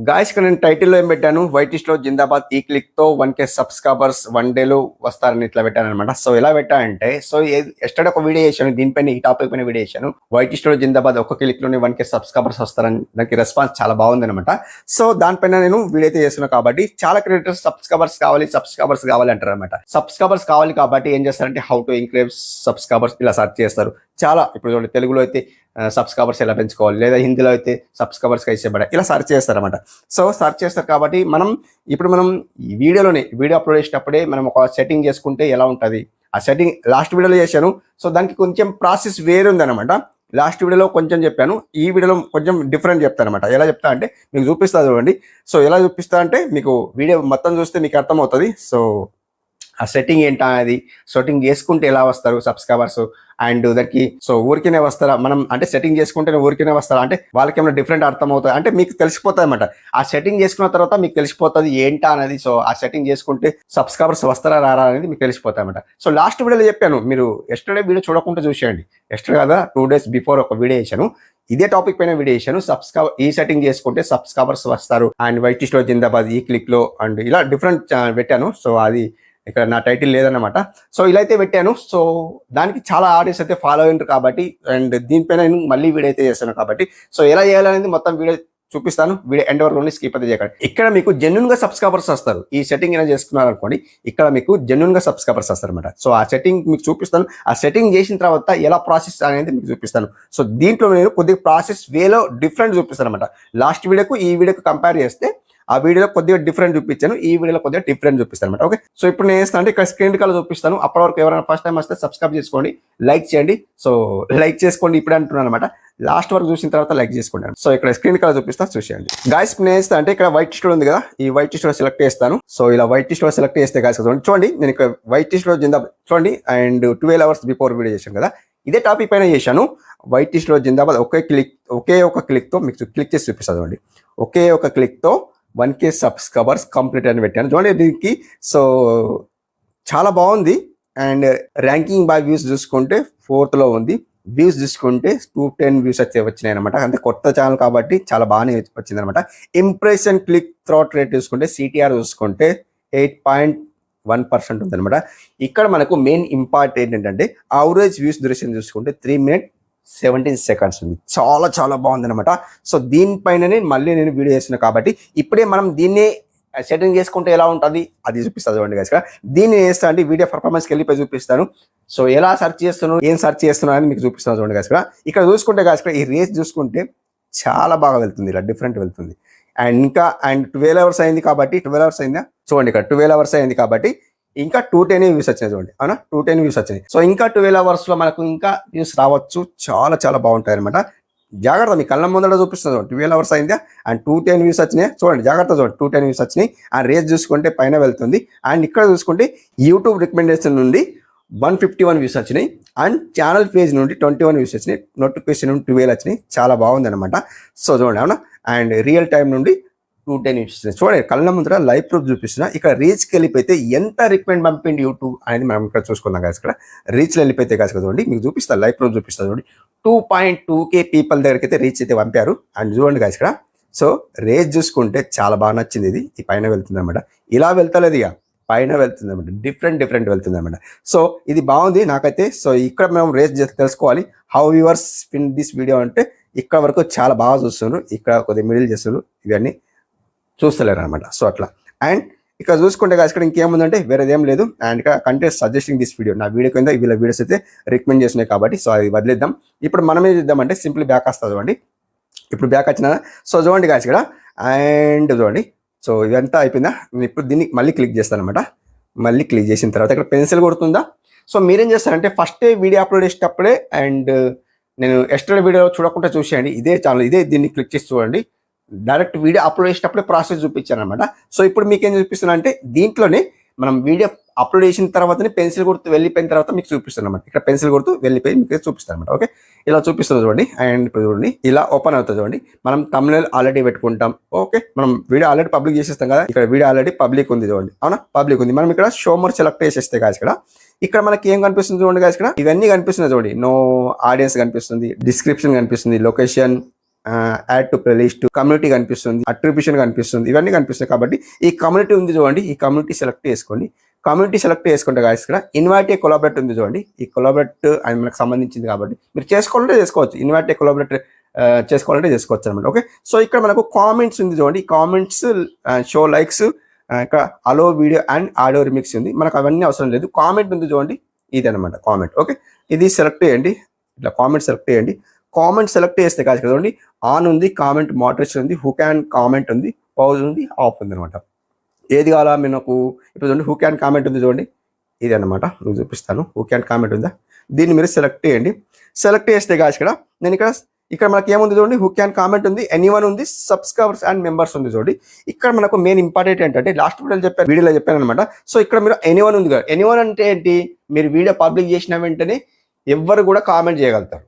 Guys ఇక్కడ నేను టైటిల్లో ఏం పెట్టాను, వైట్ లిస్ట్ లో జిందాబాద్ ఈ క్లిక్ తో 1K సబ్స్క్రైబర్స్ 1 డే లో వస్తారని ఇట్లా పెట్టాను అనమాట. సో ఎలా పెట్టానంటే, సో ఎస్టర్డే ఒక వీడియో చేశాను, దీనిపైన ఈ టాపిక్ పైన వీడియో చేశాను. వైట్ లిస్ట్ లో జిందాబాద్ ఒక్క క్లిక్ లోనే 1K సబ్స్క్రైబర్స్ వస్తారని దానికి రెస్పాన్స్ చాలా బాగుంది అనమాట. సో దానిపైన నేను వీడియో అయితే చేస్తున్నాను కాబట్టి చాలా క్రియేటర్స్ సబ్స్క్రైబర్స్ కావాలి అంటారు అనమాట. సబ్స్క్రైబర్స్ కావాలి కాబట్టి ఏం చేస్తారంటే హౌ టు ఇంక్రీజ్ సబ్స్క్రైబర్స్ ఇలా సెర్చ్ చేస్తారు. చాలా ఇప్పుడు చూడండి, తెలుగులో అయితే సబ్స్క్రైబర్స్ ఎలా పెంచుకోవాలి, లేదా హిందీలో అయితే సబ్స్క్రైబర్స్ కైసేబడ ఇలా సెర్చ్ చేస్తారన్నమాట. సో సెర్చ్ చేస్తారు కాబట్టి మనం ఈ వీడియో అప్లోడ్ చేసేటప్పుడే మనం ఒక సెట్టింగ్ చేసుకుంటే ఎలా ఉంటుంది, ఆ సెట్టింగ్ లాస్ట్ వీడియోలో చేశాను. సో దానికి కొంచెం ప్రాసెస్ వేరే ఉందన్నమాట. లాస్ట్ వీడియోలో కొంచెం చెప్పాను, ఈ వీడియోలో కొంచెం డిఫరెంట్ చెప్తాను అనమాట. ఎలా చెప్తా అంటే మీకు చూపిస్తా చూడండి. సో ఎలా చూపిస్తా అంటే మీకు వీడియో మొత్తం చూస్తే మీకు అర్థమవుతుంది. సో ఆ సెట్టింగ్ ఏంటా, అది సెట్టింగ్ చేసుకుంటే ఎలా వస్తారు సబ్స్క్రైబర్స్, అండ్ దానికి సో ఊరికనే వస్తారా, మనం అంటే సెట్టింగ్ చేసుకుంటే ఊరికనే వస్తారా అంటే వాళ్ళకి ఏమైనా డిఫరెంట్ అర్థం అవుతుంది అంటే మీకు తెలిసిపోతుంది అనమాట. ఆ సెట్టింగ్ చేసుకున్న తర్వాత మీకు తెలిసిపోతుంది ఏంటా అనేది. సో ఆ సెట్టింగ్ చేసుకుంటే సబ్స్క్రైబర్స్ వస్తారా రారా అనేది మీకు తెలిసిపోతుంది అనమాట. సో లాస్ట్ వీడియోలో చెప్పాను, మీరు ఎస్టర్డే వీడియో చూడకుండా చూసేయండి. ఎస్టర్డే కదా 2 days బిఫోర్ ఒక వీడియో చేశాను, ఇదే టాపిక్ పైన వీడియో చేశాను. ఈ సెట్టింగ్ చేసుకుంటే సబ్స్క్రైబర్స్ వస్తారు అండ్ వైట్ లిస్ట్ లో జిందాబాద్ ఈ క్లిక్ లో అండ్ ఇలా డిఫరెంట్ పెట్టాను. సో అది ఇక్కడ నా టైటిల్ లేదన్నమాట. సో ఇలా అయితే పెట్టాను. సో దానికి చాలా ఆడియన్స్ అయితే ఫాలో అయ్యారు కాబట్టి, అండ్ దీనిపైన నేను మళ్ళీ వీడియో అయితే చేస్తాను కాబట్టి, సో ఎలా చేయాలనేది మొత్తం వీడియో చూపిస్తాను. వీడియో ఎండ్ వరకు స్కిప్ అయితే చేయకండి. ఇక్కడ మీకు జెన్యున్ గా సబ్స్క్రైబర్స్ వస్తారు. ఈ సెట్టింగ్ ఏమైనా చేసుకున్నారు అనుకోండి, ఇక్కడ మీకు జెన్యున్ గా సబ్స్క్రైబర్స్ వస్తారు అనమాట. సో ఆ సెట్టింగ్ మీకు చూపిస్తాను. ఆ సెట్టింగ్ చేసిన తర్వాత ఎలా ప్రాసెస్ అనేది మీకు చూపిస్తాను. సో దీంట్లో నేను కొద్దిగా ప్రాసెస్ వేలో డిఫరెంట్ చూపిస్తాను అనమాట. లాస్ట్ వీడియోకు ఈ వీడియోకి కంపేర్ చేస్తే ఆ వీడియోలో కొద్దిగా డిఫరెంట్ చూపించాను, ఈ వీడియోలో కొద్దిగా డిఫరెంట్ చూపిస్తాను అనమాట. ఓకే, సో ఇప్పుడు నేను చేస్తాను అంటే ఇక్కడ స్క్రీన్ కాల్ చూపిస్తాను. అప్పటి వరకు ఎవరైనా ఫస్ట్ టైం వస్తే సబ్స్క్రైబ్ చేసుకోండి, లైక్ చేయండి. సో లైక్ చేసుకోండి ఇప్పుడే అంటున్నాను అనమాట. లాస్ట్ వరకు చూసిన తర్వాత లైక్ చేసుకోండి. సో ఇక్కడ స్క్రీన్ కాల్ చూపిస్తా, చూసేయండి. గాయస్ నేను చేస్తా అంటే ఇక్కడ వైట్ లిస్ట్ ఉంది కదా, ఈ వైట్ లిస్ట్ లో సెలెక్ట్ చేస్తాను. సో ఇలా వైట్ లిస్ట్ లో సెలెక్ట్ చేస్తే గాయస్ చూడండి, నేను ఇక్కడ వైట్ లిస్ట్ లో జిందాబాద్ చూడండి అండ్ 12 hours బిఫోర్ వీడియో చేశాను కదా, ఇదే టాపిక్ పైన చేశాను. వైట్ లిస్ట్ లో జిందాబాద్ ఒకే ఒక క్లిక్ తో మీకు క్లిక్ చేసి చూపిస్తుంది చూడండి. ఒకే ఒక క్లిక్ తో 1K సబ్స్క్రైబర్స్ కంప్లీట్ అని పెట్టాను చూడండి. దీనికి సో చాలా బాగుంది. అండ్ ర్యాంకింగ్ బై వ్యూస్ చూసుకుంటే 4th లో ఉంది. వ్యూస్ చూసుకుంటే 210 వ్యూస్ అయితే వచ్చినాయి అనమాట. అంటే కొత్త ఛానల్ కాబట్టి చాలా బాగానే వచ్చింది అనమాట. ఇంప్రెషన్ క్లిక్ త్రోట్ రేట్ చూసుకుంటే CTR చూసుకుంటే 8.1% ఉందన్నమాట. ఇక్కడ మనకు మెయిన్ ఇంపార్టెంట్ ఏంటంటే యావరేజ్ వ్యూస్ డ్యూరేషన్ చూసుకుంటే 3 minutes 17 seconds ఉంది. చాలా చాలా బాగుంది అనమాట. సో దీనిపైననే మళ్ళీ నేను వీడియో చేస్తున్నాను కాబట్టి ఇప్పుడే మనం దీన్ని సెట్టింగ్ చేసుకుంటే ఎలా ఉంటుంది అది చూపిస్తాను చూడండి guys. దీన్ని చేస్తా అంటే వీడియో పర్ఫార్మెన్స్కి వెళ్ళిపోయి చూపిస్తాను. సో ఎలా సెర్చ్ చేస్తున్నాను, ఏం సెర్చ్ చేస్తున్నాను అని మీకు చూపిస్తాను చూడండి guys. ఇక్కడ చూసుకుంటే guys ఈ రేస్ చూసుకుంటే చాలా బాగా వెళ్తుంది, ఇలా డిఫరెంట్ వెళ్తుంది. అండ్ ఇంకా 12 hours అయింది కాబట్టి 12 hours అయిందా చూడండి, ఇక్కడ 12 hours అయింది కాబట్టి ఇంకా 210 వ్యూస్ వచ్చినాయి చూడండి. అవునా, 210 వ్యూస్ వచ్చినాయి. సో ఇంకా 12 hours లో మనకు ఇంకా వ్యూస్ రావచ్చు. చాలా చాలా బాగుంటాయి అనమాట. జాగ్రత్త, మీ కళ్ళ ముందర చూపిస్తుంది 12 hours అయిందా అండ్ 210 వ్యూస్ వచ్చినాయి చూడండి. జాగ్రత్త చూడండి, 210 వ్యూస్ వచ్చినాయి. అండ్ రేస్ చూసుకుంటే పైన వెళ్తుంది. అండ్ ఇక్కడ చూసుకుంటే యూట్యూబ్ రికమెండేషన్ నుండి 151 వ్యూస్ వచ్చినాయి. అండ్ ఛానల్ పేజ్ నుండి 21 వ్యూస్ వచ్చినాయి. నోటిఫికేషన్ నుండి 12 వచ్చినాయి. చాలా బాగుంది అనమాట. సో చూడండి, అవునా. అండ్ రియల్ టైం నుండి 210 వ్యూస్ చూడండి. కళ్ళ ముందర లైవ్ ప్రూఫ్ చూపిస్తున్నా. ఇక్కడ రీచ్కి వెళ్ళిపోతే ఎంత రికమెండ్ పంపిండి యూట్యూబ్ అనేది మనం ఇక్కడ చూసుకుందాం కాదు. ఇక్కడ రీచ్లో వెళ్ళిపోతే కాదు చూడండి, మీకు చూపిస్తా, లైవ్ ప్రూఫ్ చూపిస్తా చూడండి. 2.2K పీపుల్ దగ్గరికి అయితే రీచ్ అయితే పంపారు. అండ్ చూడండి కాదు ఇక్కడ. సో రేస్ చూసుకుంటే చాలా బాగా నచ్చింది. ఇది ఈ పైన వెళ్తుంది అనమాట, ఇలా వెళ్తలేదు, ఇక పైన వెళ్తుంది అనమాట. డిఫరెంట్ వెళ్తుంది అనమాట. సో ఇది బాగుంది నాకైతే. సో ఇక్కడ మనం రేస్ తెలుసుకోవాలి. How viewers spin this video అంటే ఇక్కడ వరకు చాలా బాగా చూస్తున్నారు, ఇక్కడ కొద్దిగా మిడిల్ చేస్తున్నారు, ఇవన్నీ చూస్తలేరు అనమాట. సో అట్లా. అండ్ ఇక్కడ చూసుకుంటే కాదు ఇక్కడ ఇంకేముందంటే వేరేదేం లేదు. అండ్ ఇక్కడ కంటెంట్ సజెస్టింగ్ దిస్ వీడియో, నా వీడియో కింద వీళ్ళ వీడియోస్ అయితే రికమెండ్ చేస్తున్నాయి కాబట్టి సో అది వదిలేద్దాం. ఇప్పుడు మనం ఏం చేద్దామంటే సింపుల్ బ్యాక్ వస్తుంది చూడండి. ఇప్పుడు బ్యాక్ వచ్చిన సో చూడండి కాదు ఇక్కడ. అండ్ చూడండి, సో ఇదంతా అయిపోయిందా. నేను ఇప్పుడు దీన్ని మళ్ళీ క్లిక్ చేస్తాను అనమాట. మళ్ళీ క్లిక్ చేసిన తర్వాత ఇక్కడ పెన్సిల్ కొడుతుందా. సో మీరేం చేస్తారంటే ఫస్ట్ వీడియో అప్లోడ్ చేసేటప్పుడే అండ్ నేను ఎక్స్ట్రా వీడియో చూడకుండా చూసేయండి. ఇదే ఛానల్, ఇదే దీన్ని క్లిక్ చేసి చూడండి. డైరెక్ట్ వీడియో అప్లోడ్ చేసేటప్పుడే ప్రాసెస్ చూపించాను అనమాట. సో ఇప్పుడు మీకు ఏం చూపిస్తున్నా అంటే దీంట్లోనే మనం వీడియో అప్లోడ్ చేసిన తర్వాతనే పెన్సిల్ గుర్తు వెళ్ళిపోయిన తర్వాత మీకు చూపిస్తాను అనమాట. ఇక్కడ పెన్సిల్ గుర్తు వెళ్ళిపోయి మీకు చూపిస్తాను అనమాట. ఓకే, ఇలా చూపిస్తుంది చూడండి. అండ్ ఇప్పుడు చూడండి ఇలా ఓపెన్ అవుతుంది చూడండి. మనం thumbnail ఆల్రెడీ పెట్టుకుంటాం. ఓకే, మనం వీడియో ఆల్రెడీ పబ్లిక్ చేసేస్తాం కదా. ఇక్కడ వీడియో ఆల్రెడీ పబ్లిక్ ఉంది చూడండి. అవునా, పబ్లిక్ ఉంది. మనం ఇక్కడ షో మోర్ సెలెక్ట్ చేసేస్తే కాదు ఇక్కడ మనకి ఏం కనిపిస్తుంది చూడండి. ఇక్కడ ఇవన్నీ కనిపిస్తున్నాయి చూడండి. నో ఆడియన్స్ కనిపిస్తుంది, డిస్క్రిప్షన్ కనిపిస్తుంది, location add to playlist, community కనిపిస్తుంది, అట్రిబ్యూషన్ కనిపిస్తుంది, ఇవన్నీ కనిపిస్తాయి. కాబట్టి ఈ కమ్యూనిటీ ఉంది చూడండి, ఈ కమ్యూనిటీ సెలెక్ట్ చేసుకోండి. కమ్యూనిటీ సెలెక్ట్ చేసుకుంటే గాయస్ ఇక్కడ ఇన్వైట్ ఏ కొలాబరేట్ ఉంది చూడండి. ఈ కొలాబరేట్ అది మనకు సంబంధించింది కాబట్టి మీరు చేసుకోవాలంటే చేసుకోవచ్చు. ఇన్వైట్ ఏ కొలాబరేట్ చేసుకోవాలంటే చేసుకోవచ్చు అనమాట. ఓకే, సో ఇక్కడ మనకు కామెంట్స్ ఉంది చూడండి. కామెంట్స్, షో లైక్స్, ఇక్కడ అలో వీడియో అండ్ ఆడియో రిమిక్స్ ఉంది. మనకు అవన్నీ అవసరం లేదు. కామెంట్ ఉంది చూడండి, ఇది అనమాట కామెంట్. ఓకే, ఇది సెలెక్ట్ చేయండి. ఇట్లా కామెంట్ సెలెక్ట్ చేయండి. కామెంట్ సెలెక్ట్ చేస్తే కాదు చూడండి, ఆన్ ఉంది, కామెంట్ మోడరేషన్ ఉంది, హూ క్యాన్ కామెంట్ ఉంది, పౌజ్ ఉంది, ఆఫ్ ఉంది అనమాట. ఏది కావాలా మీకు ఇప్పుడు చూడండి, హూ క్యాన్ కామెంట్ ఉంది చూడండి, ఇది అనమాట. మీకు చూపిస్తాను. హూ క్యాన్ కామెంట్ ఉందా, దీన్ని మీరు సెలెక్ట్ చేయండి. సెలెక్ట్ చేస్తే కాదు నేను ఇక్కడ మనకి ఏముంది చూడండి, హూ క్యాన్ కామెంట్ ఉంది, ఎనీవన్ ఉంది, సబ్స్క్రైబర్స్ అండ్ మెంబర్స్ ఉంది చూడండి. ఇక్కడ మనకు మెయిన్ ఇంపార్టెంట్ ఏంటంటే లాస్ట్ వీడియోలో చెప్పాను అనమాట. సో ఇక్కడ మీరు ఎనీవన్ ఉంది కదా, ఎనీవన్ అంటే ఏంటి, మీరు వీడియో పబ్లిక్ చేసిన వెంటనే ఎవ్వరు కూడా కామెంట్ చేయగలుగుతారు.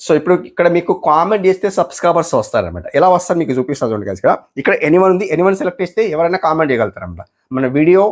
సో ఇప్పుడు ఇక్కడ మీకు కామెంట్ చేస్తే సబ్స్క్రైబర్స్ వస్తారనమాట. ఎలా వస్తారు మీకు చూపిస్తారు చూడండి guys. ఇక్కడ ఎనీవన్ ఉంది, ఎనీవన్ సెలెక్ట్ చేస్తే ఎవరైనా కామెంట్ చేయగలుగుతారనమాట. మన వీడియో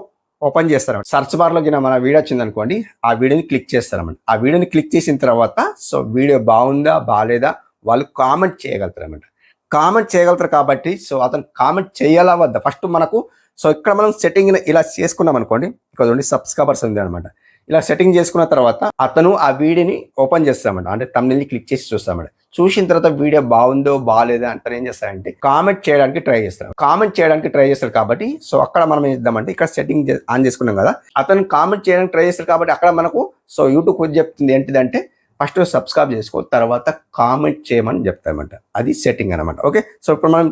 ఓపెన్ చేస్తారన్నమాట. సర్చ్ బార్లో మన వీడియో వచ్చింది అనుకోండి, ఆ వీడియోని క్లిక్ చేస్తారన్నమాట. ఆ వీడియోని క్లిక్ చేసిన తర్వాత సో వీడియో బాగుందా బాగాలేదా వాళ్ళు కామెంట్ చేయగలుగుతారన్నమాట. కామెంట్ చేయగలుగుతారు కాబట్టి సో అతను కామెంట్ చేయాలా వద్దా ఫస్ట్ మనకు. సో ఇక్కడ మనం సెట్టింగ్ ఇలా చేసుకున్నాం అనుకోండి, ఇక్కడ చూడండి సబ్స్క్రైబర్స్ ఉంది అనమాట. ఇలా సెట్టింగ్ చేసుకున్న తర్వాత అతను ఆ వీడియోని ఓపెన్ చేస్తామంట, అంటే తమిళని క్లిక్ చేసి చూస్తామంట. చూసిన తర్వాత వీడియో బాగుందో బాగాలేదా అంటే ఏం చేస్తారంటే కామెంట్ చేయడానికి ట్రై చేస్తారు. కామెంట్ చేయడానికి ట్రై చేస్తారు కాబట్టి సో అక్కడ మనం ఏం చేద్దామంటే ఇక్కడ సెట్టింగ్ ఆన్ చేసుకున్నాం కదా, అతను కామెంట్ చేయడానికి ట్రై చేస్తారు కాబట్టి అక్కడ మనకు సో యూట్యూబ్ చెప్తుంది ఏంటిదంటే ఫస్ట్ సబ్స్క్రైబ్ చేసుకో, తర్వాత కామెంట్ చేయమని చెప్తామంట. అది సెట్టింగ్ అనమాట. ఓకే, సో ఇప్పుడు మనం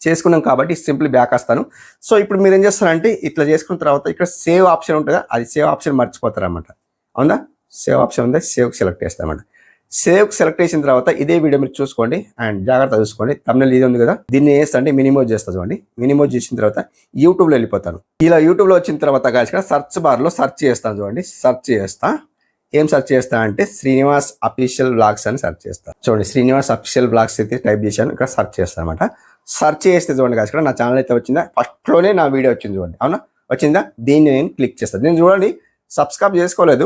చేసుకున్నాం కాబట్టి సింపుల్ బ్యాక్ వస్తాను. సో ఇప్పుడు మీరు ఏం చేస్తారంటే ఇట్లా చేసుకున్న తర్వాత ఇక్కడ సేవ్ ఆప్షన్ ఉంటుందా, అది సేవ్ ఆప్షన్ మర్చిపోతారు అనమాట. అవునా, సేవ్ ఆప్షన్ ఉందా, సేవ్ సెలెక్ట్ చేస్తామంట. సేవ్ సెలెక్ట్ చేసిన తర్వాత ఇదే వీడియో మీరు చూసుకోండి అండ్ జాగ్రత్త చూసుకోండి. తమిళ ఇది ఉంది కదా, దీన్ని వేస్తా మినిమోజ్ చేస్తా చూడండి. మినిమోజ్ చేసిన తర్వాత యూట్యూబ్లో వెళ్ళిపోతాను. ఇలా యూట్యూబ్లో వచ్చిన తర్వాత కాదు సర్చ్ బార్లో సర్చ్ చేస్తాను చూడండి. సర్చ్ చేస్తా, ఏం సెర్చ్ చేస్తా అంటే శ్రీనివాస్ అఫీషియల్ బ్లాగ్స్ అని సెర్చ్ చేస్తా చూడండి. శ్రీనివాస్ అఫీషియల్ బ్లాగ్స్ అయితే టైప్ చేశాను, ఇక్కడ సెర్చ్ చేస్తాను అనమాట. సెర్చ్ చేస్తే చూడండి ఇక్కడ నా ఛానల్ అయితే వచ్చిందా, ఫస్ట్లోనే నా వీడియో వచ్చింది చూడండి. అవునా, వచ్చిందా, దీన్ని నేను క్లిక్ చేస్తాను. నేను చూడండి సబ్స్క్రైబ్ చేసుకోలేదు,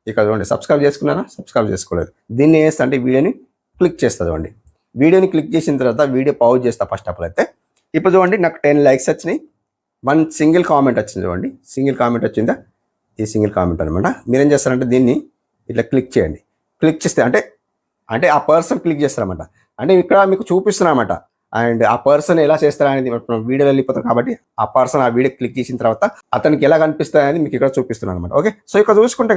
ఇక్కడ చూడండి సబ్స్క్రైబ్ చేసుకున్నానా, సబ్స్క్రైబ్ చేసుకోలేదు. దీన్ని వేస్తా అంటే వీడియోని క్లిక్ చేస్తా చూడండి. వీడియోని క్లిక్ చేసిన తర్వాత వీడియో పాజ్ చేస్తా ఫస్ట్ అప్పుడు అయితే. ఇప్పుడు చూడండి నాకు 10 likes వచ్చినాయి, 1 single కామెంట్ వచ్చింది చూడండి. సింగిల్ కామెంట్ వచ్చిందా, ఈ సింగిల్ కామెంట్ అనమాట. మీరేం చేస్తారంటే దీన్ని ఇట్లా క్లిక్ చేయండి. క్లిక్ చేస్తే అంటే ఆ పర్సన్ క్లిక్ చేస్తారన్నమాట. అంటే ఇక్కడ మీకు చూపిస్తున్నారన్నమాట. అండ్ ఆ పర్సన్ ఎలా చేస్తారనేది వీడియోలో వెళ్ళిపోతారు కాబట్టి ఆ పర్సన్ ఆ వీడియో క్లిక్ చేసిన తర్వాత అతనికి ఎలా కనిపిస్తుంది అనేది మీకు ఇక్కడ చూపిస్తున్నాను అనమాట. ఓకే, సో ఇక్కడ చూసుకుంటే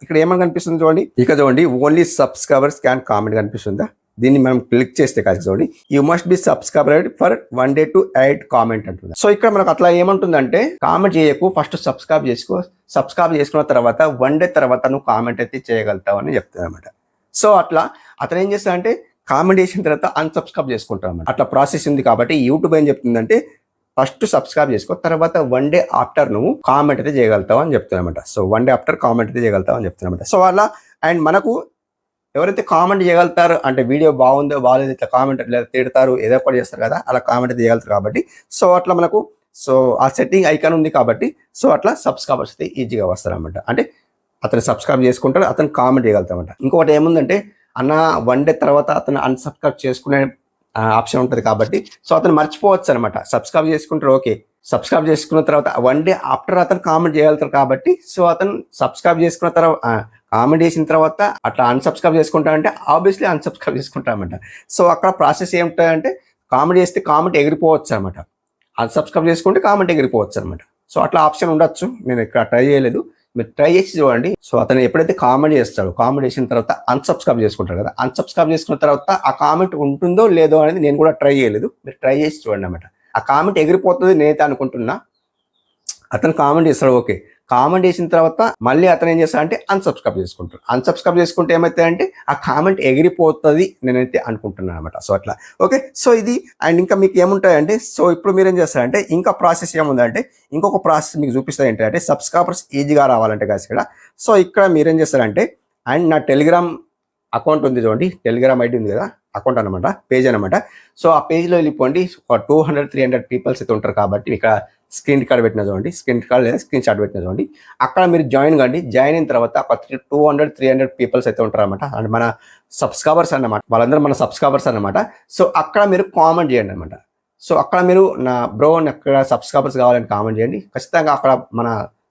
ఇక్కడ ఏమని కనిపిస్తుంది చూడండి. ఇక్కడ చూడండి ఓన్లీ సబ్స్క్రైబర్స్ క్యాన్ కామెంట్ కనిపిస్తుందా, దీన్ని మనం క్లిక్ చేస్తే చూడండి you must be subscribe for 1 day to 8 comment అంటుంది. సో ఇక్కడ మనకు అట్లా ఏమంటుందంటే కామెంట్ చేయకు, ఫస్ట్ సబ్స్క్రైబ్ చేసుకో, సబ్స్క్రైబ్ చేసుకున్న తర్వాత 1 day తర్వాత నువ్వు కామెంట్ అయితే చేయగలుగుతావు అని చెప్తుంది అనమాట. సో అట్లా అతను ఏం చేస్తాడంటే కామెంట్ చేసిన తర్వాత అన్సబ్స్క్రైబ్ చేసుకుంటాం అన్నమాట. అట్లా ప్రాసెస్ ఉంది కాబట్టి యూట్యూబ్ ఏం చెప్తుందంటే ఫస్ట్ సబ్స్క్రైబ్ చేసుకో, తర్వాత 1 day ఆఫ్టర్ నువ్వు కామెంట్ అయితే చేయగలుగుతావు అని చెప్తున్నమాట. సో 1 day ఆఫ్టర్ కామెంట్ అయితే చేయగలుగుతావు అని చెప్తున్నమాట. సో అలా అండ్ మనకు ఎవరైతే కామెంట్ చేయగలుగుతారు అంటే వీడియో బాగుందో బాగాలేదు ఇట్లా కామెంట్ లేదా తిడతారు ఏదో ఒకటి చేస్తారు కదా, అలా కామెంట్ అయితే చేయగలుగుతారు కాబట్టి సో అట్లా మనకు సో ఆ సెట్టింగ్ ఐకాన్ ఉంది కాబట్టి సో అట్లా సబ్స్క్రైబర్స్ అయితే ఈజీగా వస్తారన్నమాట. అంటే అతను సబ్స్క్రైబ్ చేసుకుంటాడు, అతను కామెంట్ చేయగలుగుతామంట. ఇంకొకటి ఏముందంటే అన్న 1 day తర్వాత అతను అన్సబ్స్క్రైబ్ చేసుకునే ఆప్షన్ ఉంటుంది కాబట్టి సో అతను మర్చిపోవచ్చు అనమాట. సబ్స్క్రైబ్ చేసుకుంటారు, ఓకే, సబ్స్క్రైబ్ చేసుకున్న తర్వాత 1 day ఆఫ్టర్ అతను కామెంట్ చేయగలుగుతారు కాబట్టి సో అతను సబ్స్క్రైబ్ చేసుకున్న తర్వాత కామెంట్ చేసిన తర్వాత అట్లా అన్సబ్స్క్రైబ్ చేసుకుంటా అంటే ఆబ్వియస్లీ అన్సబ్స్క్రైబ్ చేసుకుంటామంట. సో అక్కడ ప్రాసెస్ ఏమిటంటే కామెంట్ చేస్తే కామెంట్ ఎగిరిపోవచ్చు అనమాట, అన్సబ్స్క్రైబ్ చేసుకుంటే కామెంట్ ఎగిరిపోవచ్చు అనమాట. సో అట్లా ఆప్షన్ ఉండొచ్చు, నేను ఇక్కడ ట్రై చేయలేదు, మీరు ట్రై చేసి చూడండి. సో అతను ఎప్పుడైతే కామెంట్ చేస్తాడో కామెంట్ చేసిన తర్వాత అన్సబ్స్క్రైబ్ చేసుకుంటారు కదా, అన్సబ్స్క్రైబ్ చేసుకున్న తర్వాత ఆ కామెంట్ ఉంటుందో లేదో అనేది నేను కూడా ట్రై చేయలేదు, మీరు ట్రై చేసి చూడండి అనమాట. ఆ కామెంట్ ఎగిరిపోతుంది నేనైతే అనుకుంటున్నా. అతను కామెంట్ చేస్తాడు, ఓకే, కామెంట్ చేసిన తర్వాత మళ్ళీ అతను ఏం చేస్తాడంటే అన్సబ్స్క్రైబ్ చేసుకుంటాడు. అన్సబ్స్క్రైబ్ చేసుకుంటే ఏమవుతాయంటే ఆ కామెంట్ ఎగిరిపోతుంది నేనైతే అనుకుంటున్నాను అనమాట. సో అట్లా ఓకే, సో ఇది అండ్ ఇంకా మీకు ఏముంటాయంటే సో ఇప్పుడు మీరు ఏం చేస్తారంటే ఇంకా ప్రాసెస్ ఏముందంటే ఇంకొక ప్రాసెస్ మీకు చూపిస్తారు ఏంటంటే సబ్స్క్రైబర్స్ ఈజీగా రావాలంటే ఇక్కడ సో ఇక్కడ మీరేం చేస్తారంటే అండ్ నా టెలిగ్రామ్ అకౌంట్ ఉంది చూడండి, టెలిగ్రామ్ ఐడి ఉంది కదా, అకౌంట్ అనమాట, పేజ్ అనమాట. సో ఆ పేజ్లో వెళ్ళిపోండి, 200-300 పీపుల్స్ అయితే ఉంటారు కాబట్టి ఇక్కడ స్క్రీన్ కార్డ్ పెట్టిన చూడండి, స్క్రీన్ కార్డ్ లేదా స్క్రీన్ షాట్ పెట్టిన చూడండి. అక్కడ మీరు జాయిన్ కండి. జాయిన్ అయిన తర్వాత ఒక 200-300 పీపుల్స్ అయితే ఉంటారన్నమాట. అండ్ మన సబ్స్క్రైబర్స్ అన్నమాట, వాళ్ళందరూ మన సబ్స్క్రైబర్స్ అన్నమాట. సో అక్కడ మీరు కామెంట్ చేయండి అనమాట. సో అక్కడ మీరు నా బ్రో అక్కడ సబ్స్క్రైబర్స్ కావాలని కామెంట్ చేయండి. ఖచ్చితంగా అక్కడ మన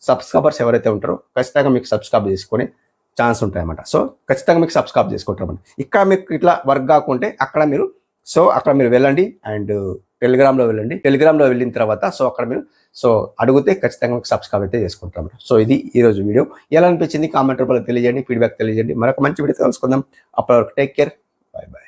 సబ్స్క్రైబర్స్ ఎవరైతే ఉంటారో ఖచ్చితంగా మీకు సబ్స్క్రైబ్ చేసుకునే ఛాన్స్ ఉంటాయన్నమాట. సో ఖచ్చితంగా మీకు సబ్స్క్రైబ్ చేసుకుంటారన్నమాట. ఇక్కడ మీకు ఇట్లా వర్క్ కాకుంటే అక్కడ మీరు వెళ్ళండి అండ్ టెలిగ్రామ్లో వెళ్ళండి. టెలిగ్రామ్లో వెళ్ళిన తర్వాత సో అక్కడ మీరు అడిగితే ఖచ్చితంగా మీకు సబ్స్క్రైబ్ అయితే చేసుకుంటాం. సో ఇది ఈరోజు వీడియో. ఎలా అనిపించింది కామెంట్ రూపంలో తెలియజేయండి, ఫీడ్బ్యాక్ తెలియజేయండి. మరొక మంచి వీడియో తెలుసుకుందాం. అప్పటి వరకు టేక్ కేర్, బై బై.